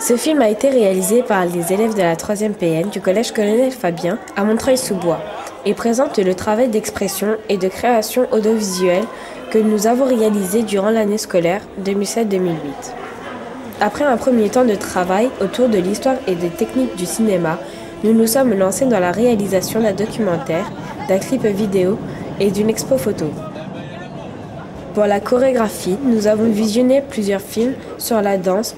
Ce film a été réalisé par les élèves de la 3e PN du collège Colonel Fabien à Montreuil-sous-Bois et présente le travail d'expression et de création audiovisuelle que nous avons réalisé durant l'année scolaire 2007-2008. Après un premier temps de travail autour de l'histoire et des techniques du cinéma, nous nous sommes lancés dans la réalisation d'un documentaire, d'un clip vidéo et d'une expo photo. Pour la chorégraphie, nous avons visionné plusieurs films sur la danse,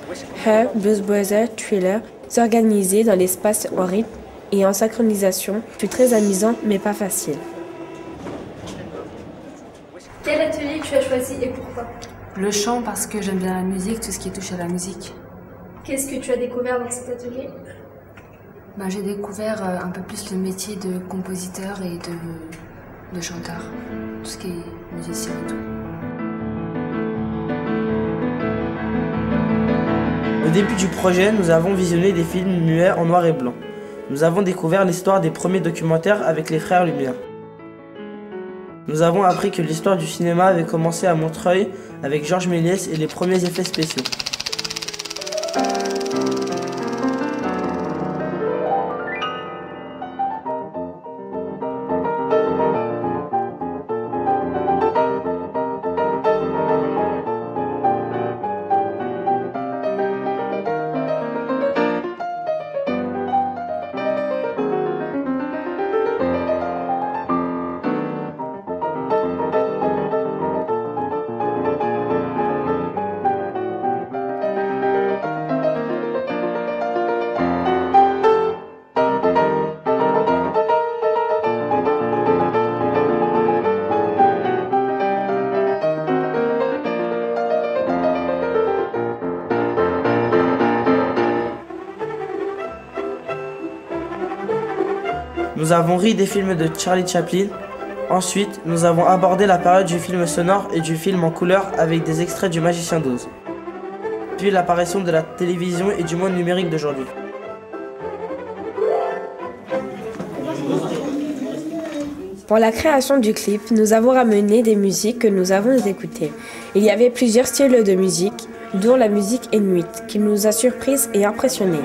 Her, Blues Brothers, Thriller, organisés dans l'espace en rythme et en synchronisation, fut très amusant mais pas facile. Quel atelier tu as choisi et pourquoi? Le chant parce que j'aime bien la musique, tout ce qui touche à la musique. Qu'est-ce que tu as découvert dans cet atelier? J'ai découvert un peu plus le métier de compositeur et de chanteur, tout ce qui est musicien et tout. Au début du projet, nous avons visionné des films muets en noir et blanc. Nous avons découvert l'histoire des premiers documentaires avec les frères Lumière. Nous avons appris que l'histoire du cinéma avait commencé à Montreuil avec Georges Méliès et les premiers effets spéciaux. Nous avons ri des films de Charlie Chaplin. Ensuite, nous avons abordé la période du film sonore et du film en couleur avec des extraits du Magicien d'Oz. Puis l'apparition de la télévision et du monde numérique d'aujourd'hui. Pour la création du clip, nous avons ramené des musiques que nous avons écoutées. Il y avait plusieurs styles de musique, dont la musique inuit, qui nous a surprises et impressionnés.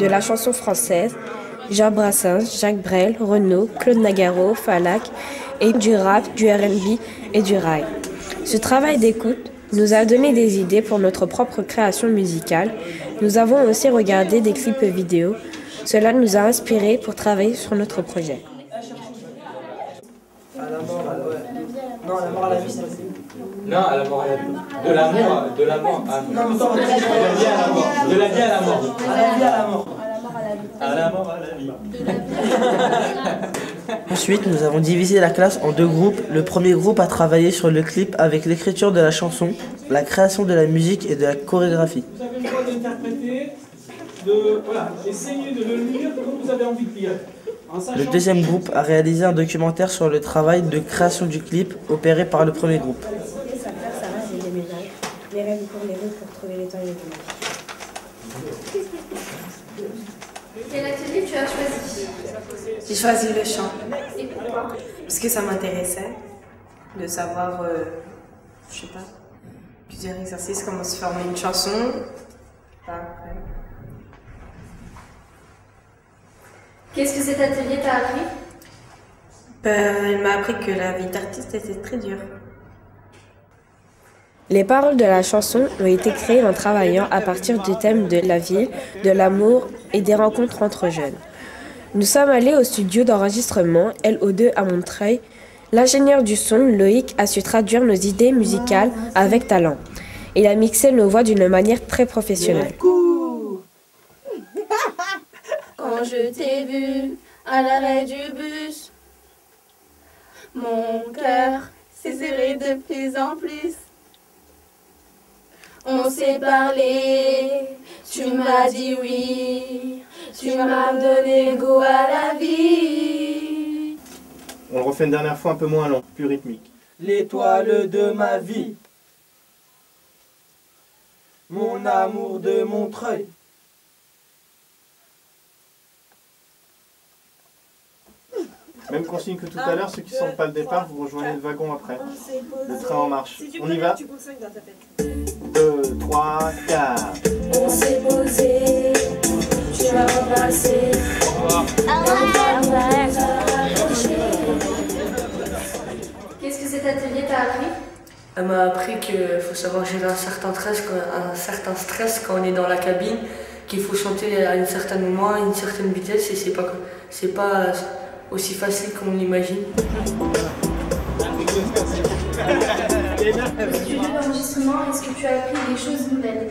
De la chanson française, Jean Brassens, Jacques Brel, Renaud, Claude Nagaro, Falak, et du rap, du R&B et du rail. Ce travail d'écoute nous a donné des idées pour notre propre création musicale. Nous avons aussi regardé des clips vidéo. Cela nous a inspirés pour travailler sur notre projet. À la mort, non, à la mort, à la vie, c'est non, à la mort, à la vie. De la mort à... Non, mais attends, de la vie à la mort. À la vie à la mort. À la mort à la vie. Ensuite, nous avons divisé la classe en deux groupes. Le premier groupe a travaillé sur le clip avec l'écriture de la chanson, la création de la musique et de la chorégraphie. Vous avez le droit d'interpréter, essayez de le lire comme vous avez envie de lire. Le deuxième groupe a réalisé un documentaire sur le travail de création du clip opéré par le premier groupe. Les règles pour les rues pour trouver les temps les Quel atelier tu as choisi? J'ai choisi le chant. Et pourquoi? Parce que ça m'intéressait de savoir, je sais pas, plusieurs exercices, comment se former une chanson. Qu'est-ce que cet atelier t'a appris? Elle m'a appris que la vie d'artiste était très dure. Les paroles de la chanson ont été créées en travaillant à partir du thème de la ville, de l'amour et des rencontres entre jeunes. Nous sommes allés au studio d'enregistrement LO2 à Montreuil. L'ingénieur du son, Loïc, a su traduire nos idées musicales avec talent. Il a mixé nos voix d'une manière très professionnelle. Quand je t'ai vu à l'arrêt du bus, mon cœur s'est serré de plus en plus. On s'est parlé, tu m'as dit oui, tu m'as donné goût à la vie. On le refait une dernière fois un peu moins long, plus rythmique. L'étoile de ma vie, mon amour de Montreuil. Même consigne que tout à l'heure, ceux qui ne sentent pas le départ, vous rejoignez le wagon après. Le train en marche. On y va. 2, 3, 4. On s'est posé, tu m'as embrassé. Qu'est-ce que cet atelier t'a appris? Elle m'a appris qu'il faut savoir gérer un certain stress quand on est dans la cabine, qu'il faut chanter à un certain moment, à une certaine vitesse, et c'est pas aussi facile qu'on l'imagine. Studio d'enregistrement, est-ce que tu as appris des choses nouvelles?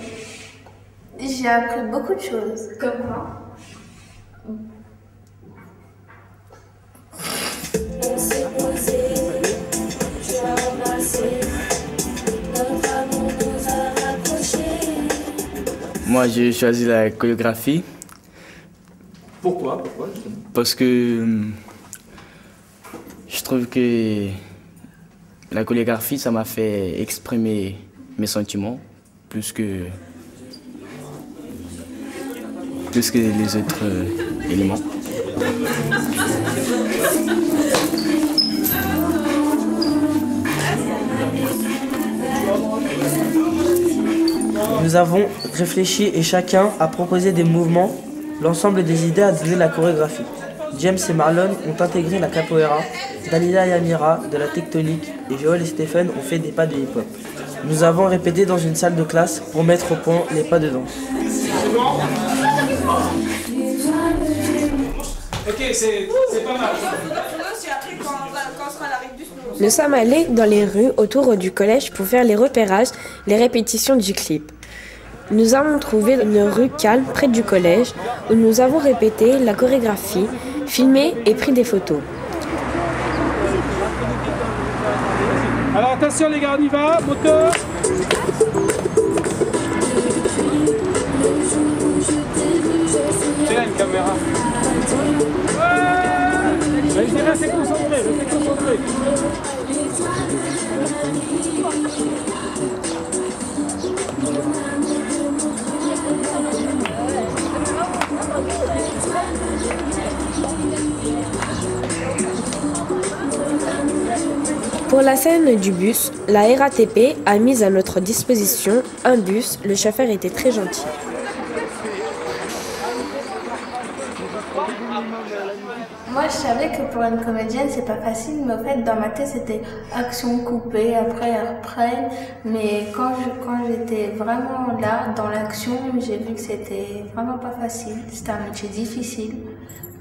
J'ai appris beaucoup de choses. Comme quoi? On s'est posé, tu as embrassé. Notre amour nous a rapprochés. Moi, j'ai choisi la chorégraphie. Pourquoi justement? Parce que je trouve que la chorégraphie, ça m'a fait exprimer mes sentiments plus que les autres éléments. Nous avons réfléchi et chacun a proposé des mouvements. L'ensemble des idées a donné la chorégraphie. James et Marlon ont intégré la capoeira, Dalila et Amira de la tectonique et Joël et Stéphane ont fait des pas de hip-hop. Nous avons répété dans une salle de classe pour mettre au point les pas de danse. Ok, c'est pas mal. Nous sommes allés dans les rues autour du collège pour faire les repérages, les répétitions du clip. Nous avons trouvé une rue calme près du collège où nous avons répété la chorégraphie, filmé et pris des photos. Alors attention les gars, on y va, moteur. C'est là une caméra. Ouais. Je dirais restez concentré, restez concentré. Pour la scène du bus, la RATP a mis à notre disposition un bus. Le chauffeur était très gentil. Moi, je savais que pour une comédienne, c'est pas facile, mais au fait, dans ma tête, c'était action coupée, après, elle reprenne. Mais quand j'étais vraiment là, dans l'action, j'ai vu que c'était vraiment pas facile. C'était un métier difficile,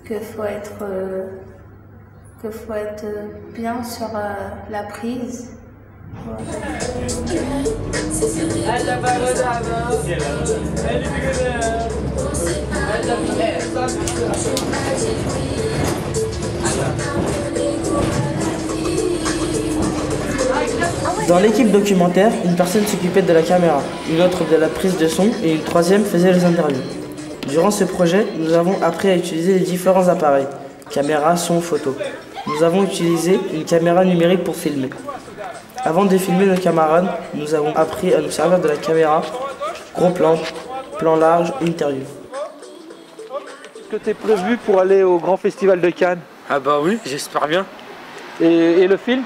qu'il faut être bien sur la prise. Dans l'équipe documentaire, une personne s'occupait de la caméra, une autre de la prise de son et une troisième faisait les interviews. Durant ce projet, nous avons appris à utiliser les différents appareils, caméra, son, photo. Nous avons utilisé une caméra numérique pour filmer. Avant de filmer nos camarades, nous avons appris à nous servir de la caméra, gros plan, plan large, interview. Est-ce que tu es prévu pour aller au grand festival de Cannes? Ah bah oui, j'espère bien. Et le film?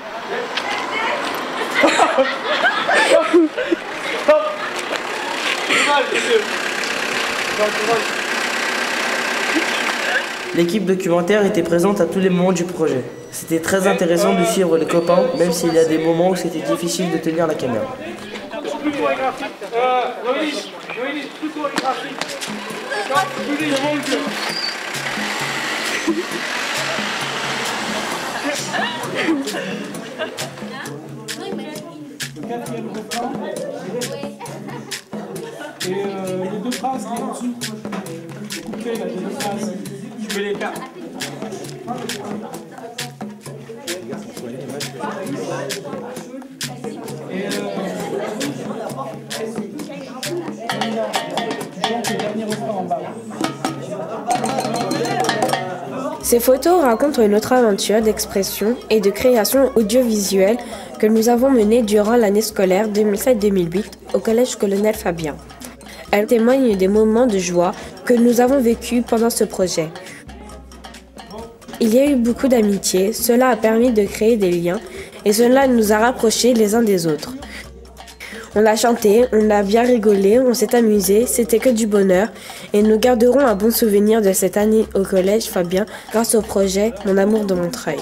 L'équipe documentaire était présente à tous les moments du projet. C'était très intéressant de suivre les copains, même s'il y a des moments où c'était difficile de tenir la caméra. Plus chorégraphique. Loïs, plus chorégraphique. Plus devant le jeu. Le quatrième refrain. Et les deux phrases qui sont en dessous. Coupez là, les deux phrases. Je mets les cartes. Et Ces photos racontent notre aventure d'expression et de création audiovisuelle que nous avons menée durant l'année scolaire 2007-2008 au Collège Colonel Fabien. Elles témoignent des moments de joie que nous avons vécus pendant ce projet. Il y a eu beaucoup d'amitié, cela a permis de créer des liens et cela nous a rapprochés les uns des autres. On a chanté, on a bien rigolé, on s'est amusé, c'était que du bonheur et nous garderons un bon souvenir de cette année au collège Fabien grâce au projet Mon amour de Montreuil.